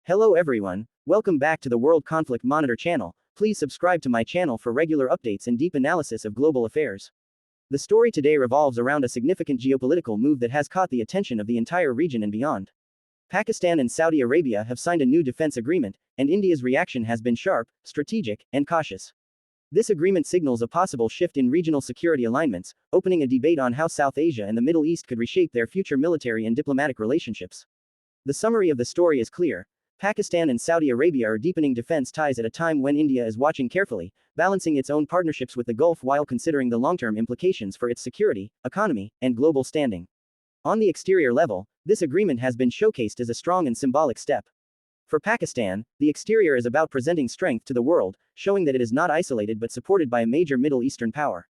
Hello everyone, welcome back to the World Conflict Monitor channel. Please subscribe to my channel for regular updates and deep analysis of global affairs. The story today revolves around a significant geopolitical move that has caught the attention of the entire region and beyond. Pakistan and Saudi Arabia have signed a new defense agreement, and India's reaction has been sharp, strategic, and cautious. This agreement signals a possible shift in regional security alignments, opening a debate on how South Asia and the Middle East could reshape their future military and diplomatic relationships. The summary of the story is clear. Pakistan and Saudi Arabia are deepening defense ties at a time when India is watching carefully, balancing its own partnerships with the Gulf while considering the long-term implications for its security, economy, and global standing. On the exterior level, this agreement has been showcased as a strong and symbolic step. For Pakistan, the exterior is about presenting strength to the world, showing that it is not isolated but supported by a major Middle Eastern power.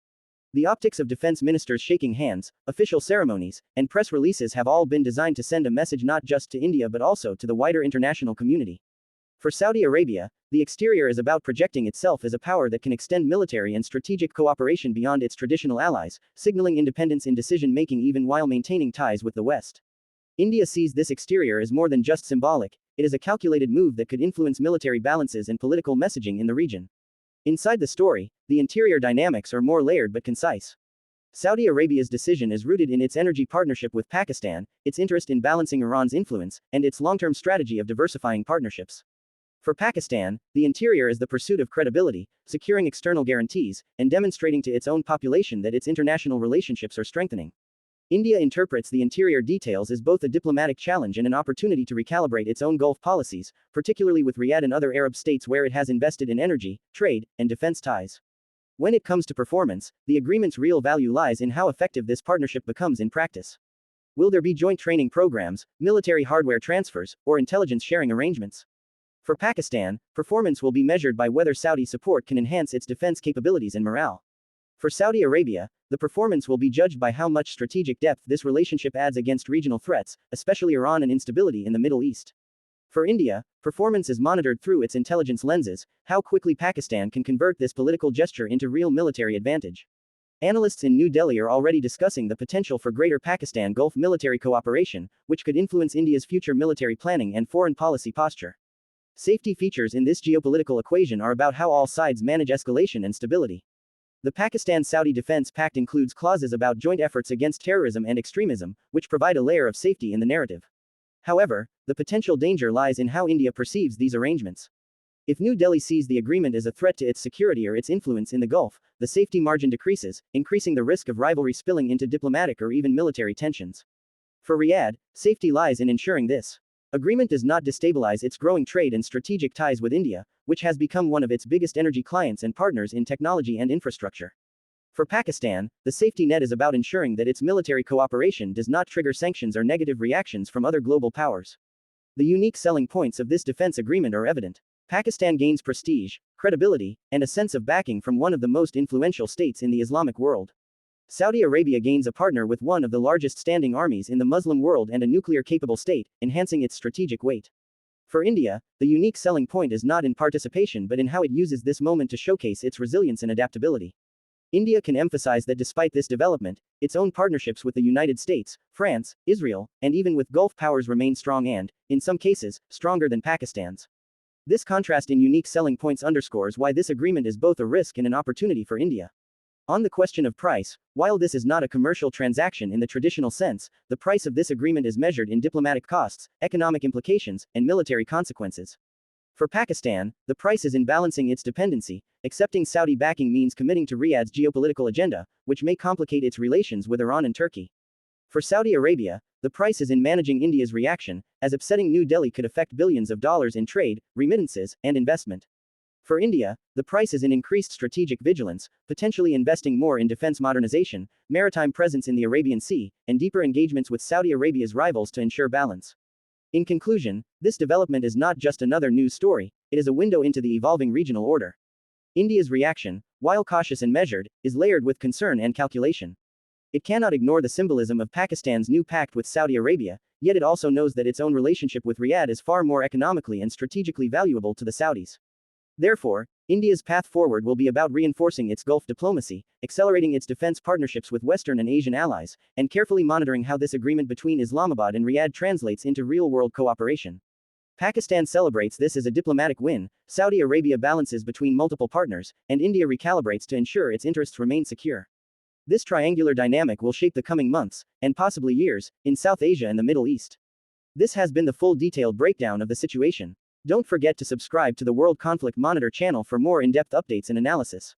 The optics of defense ministers shaking hands, official ceremonies, and press releases have all been designed to send a message not just to India but also to the wider international community. For Saudi Arabia, the exterior is about projecting itself as a power that can extend military and strategic cooperation beyond its traditional allies, signaling independence in decision-making even while maintaining ties with the West. India sees this exterior as more than just symbolic, it is a calculated move that could influence military balances and political messaging in the region. Inside the story, the interior dynamics are more layered but concise. Saudi Arabia's decision is rooted in its energy partnership with Pakistan, its interest in balancing Iran's influence, and its long-term strategy of diversifying partnerships. For Pakistan, the interior is the pursuit of credibility, securing external guarantees, and demonstrating to its own population that its international relationships are strengthening. India interprets the interior details as both a diplomatic challenge and an opportunity to recalibrate its own Gulf policies, particularly with Riyadh and other Arab states where it has invested in energy, trade, and defense ties. When it comes to performance, the agreement's real value lies in how effective this partnership becomes in practice. Will there be joint training programs, military hardware transfers, or intelligence sharing arrangements? For Pakistan, performance will be measured by whether Saudi support can enhance its defense capabilities and morale. For Saudi Arabia, the performance will be judged by how much strategic depth this relationship adds against regional threats, especially Iran and instability in the Middle East. For India, performance is monitored through its intelligence lenses, how quickly Pakistan can convert this political gesture into real military advantage. Analysts in New Delhi are already discussing the potential for greater Pakistan Gulf military cooperation, which could influence India's future military planning and foreign policy posture. Safety features in this geopolitical equation are about how all sides manage escalation and stability. The Pakistan-Saudi Defense Pact includes clauses about joint efforts against terrorism and extremism, which provide a layer of safety in the narrative. However, the potential danger lies in how India perceives these arrangements. If New Delhi sees the agreement as a threat to its security or its influence in the Gulf, the safety margin decreases, increasing the risk of rivalry spilling into diplomatic or even military tensions. For Riyadh, safety lies in ensuring this agreement does not destabilize its growing trade and strategic ties with India, which has become one of its biggest energy clients and partners in technology and infrastructure. For Pakistan, the safety net is about ensuring that its military cooperation does not trigger sanctions or negative reactions from other global powers. The unique selling points of this defense agreement are evident. Pakistan gains prestige, credibility, and a sense of backing from one of the most influential states in the Islamic world. Saudi Arabia gains a partner with one of the largest standing armies in the Muslim world and a nuclear-capable state, enhancing its strategic weight. For India, the unique selling point is not in participation but in how it uses this moment to showcase its resilience and adaptability. India can emphasize that despite this development, its own partnerships with the United States, France, Israel, and even with Gulf powers remain strong and, in some cases, stronger than Pakistan's. This contrast in unique selling points underscores why this agreement is both a risk and an opportunity for India. On the question of price, while this is not a commercial transaction in the traditional sense, the price of this agreement is measured in diplomatic costs, economic implications, and military consequences. For Pakistan, the price is in balancing its dependency. Accepting Saudi backing means committing to Riyadh's geopolitical agenda, which may complicate its relations with Iran and Turkey. For Saudi Arabia, the price is in managing India's reaction, as upsetting New Delhi could affect billions of dollars in trade, remittances, and investment. For India, the price is in increased strategic vigilance, potentially investing more in defense modernization, maritime presence in the Arabian Sea, and deeper engagements with Saudi Arabia's rivals to ensure balance. In conclusion, this development is not just another news story, it is a window into the evolving regional order. India's reaction, while cautious and measured, is layered with concern and calculation. It cannot ignore the symbolism of Pakistan's new pact with Saudi Arabia, yet it also knows that its own relationship with Riyadh is far more economically and strategically valuable to the Saudis. Therefore, India's path forward will be about reinforcing its Gulf diplomacy, accelerating its defense partnerships with Western and Asian allies, and carefully monitoring how this agreement between Islamabad and Riyadh translates into real-world cooperation. Pakistan celebrates this as a diplomatic win, Saudi Arabia balances between multiple partners, and India recalibrates to ensure its interests remain secure. This triangular dynamic will shape the coming months, and possibly years, in South Asia and the Middle East. This has been the full detailed breakdown of the situation. Don't forget to subscribe to the World Conflict Monitor channel for more in-depth updates and analysis.